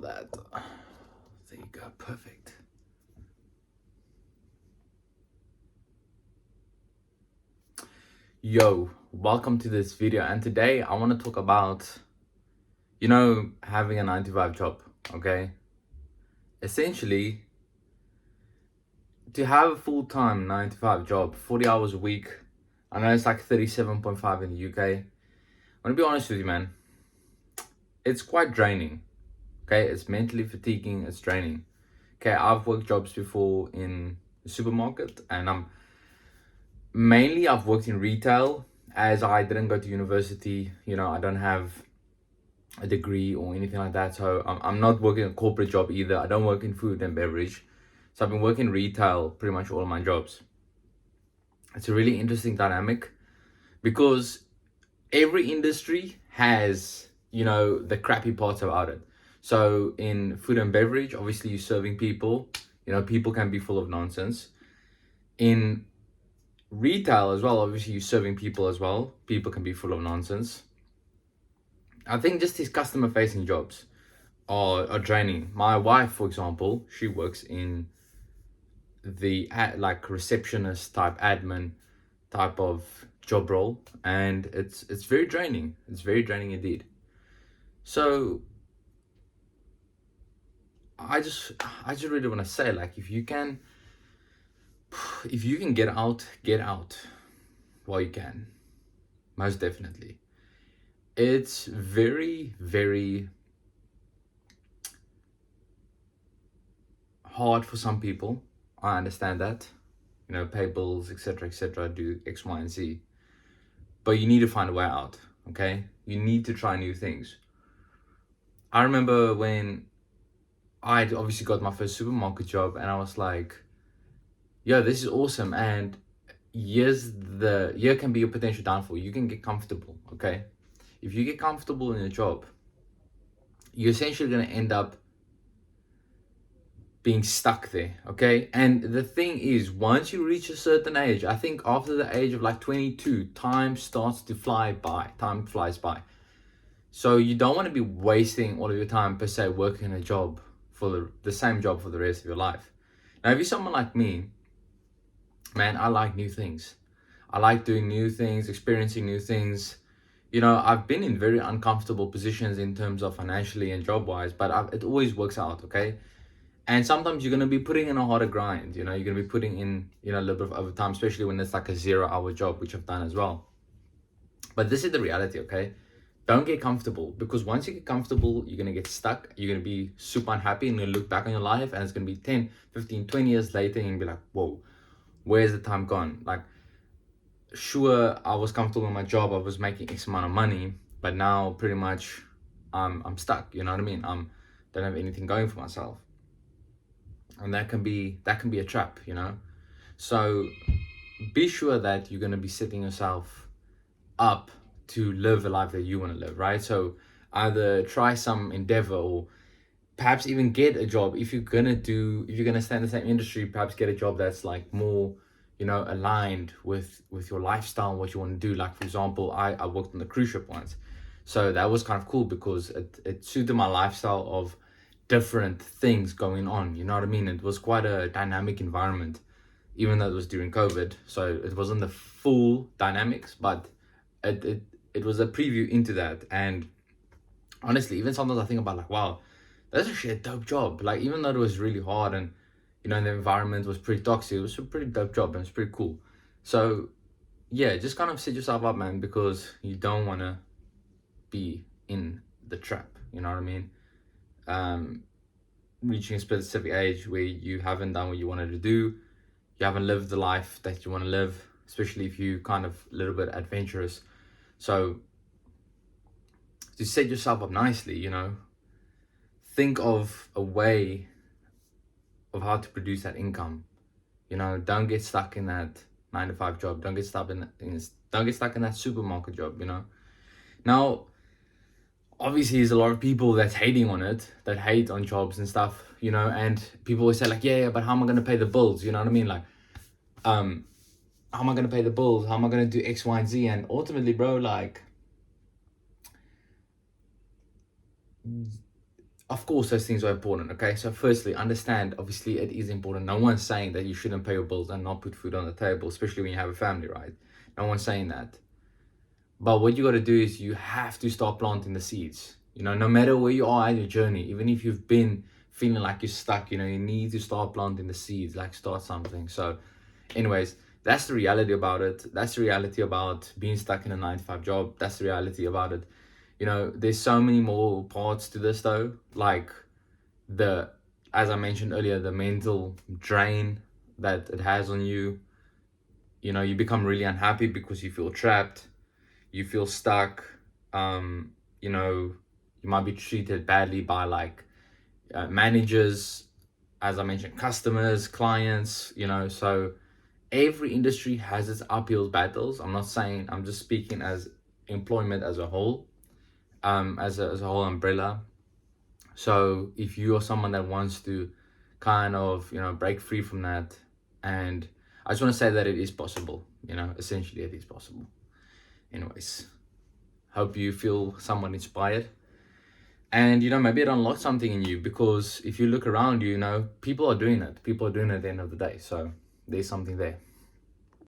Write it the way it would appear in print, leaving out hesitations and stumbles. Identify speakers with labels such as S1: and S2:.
S1: that. There you go, perfect. Yo, welcome to this video, and today I want to talk about, having a 9 to 5 job, okay? Essentially, to have a full-time 9 to 5 job, 40 hours a week, I know it's like 37.5 in the UK. I'm gonna be honest with you, man. It's quite draining, okay? It's mentally fatiguing, it's draining. Okay, I've worked jobs before in the supermarket, and I've worked in retail, as I didn't go to university. I don't have a degree or anything like that, so I'm not working a corporate job either. I don't work in food and beverage, so I've been working retail pretty much all of my jobs. It's a really interesting dynamic because every industry has the crappy parts about it. So in food and beverage, obviously you're serving people. People can be full of nonsense. In retail as well, obviously you're serving people as well. People can be full of nonsense. I think just these customer facing jobs are draining. My wife, for example, she works in the like receptionist type, admin type of job role, and it's very draining. It's very draining indeed. So I just really want to say, like, if you can get out while you can. Most definitely. It's very, very hard for some people. I understand that. Pay bills, etc., do X, Y, and Z. But you need to find a way out, okay? You need to try new things. I remember when I'd obviously got my first supermarket job, and I was like, yo, this is awesome. And the year can be a potential downfall. You can get comfortable, okay? If you get comfortable in a job, you're essentially going to end up being stuck there, okay? And the thing is, once you reach a certain age, I think after the age of like 22, time starts to fly by. Time flies by. So you don't want to be wasting all of your time, per se, working a job for the same job for the rest of your life. Now, if you're someone like me, man, I like new things. I like doing new things, experiencing new things. I've been in very uncomfortable positions in terms of financially and job-wise, but it always works out, okay? And sometimes you're going to be putting in a harder grind. You're going to be putting in, a little bit of overtime, especially when it's like a 0-hour job, which I've done as well. But this is the reality, okay? Don't get comfortable, because once you get comfortable, you're going to get stuck. You're going to be super unhappy, and you're going to look back on your life, and it's going to be 10, 15, 20 years later, and you're going to be like, whoa, where's the time gone? Like, sure, I was comfortable in my job. I was making X amount of money, but now pretty much I'm stuck. You know what I mean? Don't have anything going for myself. And that can be a trap, So be sure that you're going to be setting yourself up to live a life that you want to live, right? So either try some endeavor, or perhaps even get a job. If you're going to stay in the same industry, perhaps get a job that's like more, aligned with your lifestyle and what you want to do. Like, for example, I worked on the cruise ship once. So that was kind of cool because it suited my lifestyle of different things going on. You know what I mean? It was quite a dynamic environment, even though it was during COVID. So it wasn't the full dynamics, but it was a preview into that. And honestly, even sometimes I think about, like, wow, that's actually a dope job. Like, even though it was really hard, and the environment was pretty toxic, it was a pretty dope job, and it's pretty cool. So yeah, just kind of set yourself up, man, because you don't want to be in the trap. You know what I mean? Reaching a specific age where you haven't done what you wanted to do, you haven't lived the life that you want to live, especially if you kind of a little bit adventurous. So to set yourself up nicely, think of a way of how to produce that income. Don't get stuck in that 9 to 5 job. Don't get stuck in that supermarket job. Now, obviously, there's a lot of people that's hating on it, that hate on jobs and stuff. And people always say, like, yeah, but how am I gonna pay the bills? You know what I mean? Like, how am I gonna pay the bills? How am I gonna do X, Y, and Z? And ultimately, bro, like, of course those things are important. Okay, so firstly, understand, obviously it is important. No one's saying that you shouldn't pay your bills and not put food on the table, especially when you have a family, right? No one's saying that. But what you got to do is you have to start planting the seeds. No matter where you are in your journey, even if you've been feeling like you're stuck, you need to start planting the seeds, like start something. So anyways, that's the reality about it. That's the reality about being stuck in a 9 to 5 job. That's the reality about it. There's so many more parts to this though, like the, as I mentioned earlier, the mental drain that it has on you. You become really unhappy because you feel trapped, you feel stuck. You might be treated badly by like managers, as I mentioned, customers, clients. So every industry has its uphill battles. I'm not saying, I'm just speaking as employment as a whole, as a whole umbrella. So if you are someone that wants to kind of break free from that, and I just want to say that it is possible. Essentially it is possible. Anyways, hope you feel somewhat inspired, and maybe it unlocks something in you, because if you look around you, people are doing it at the end of the day. So there's something there.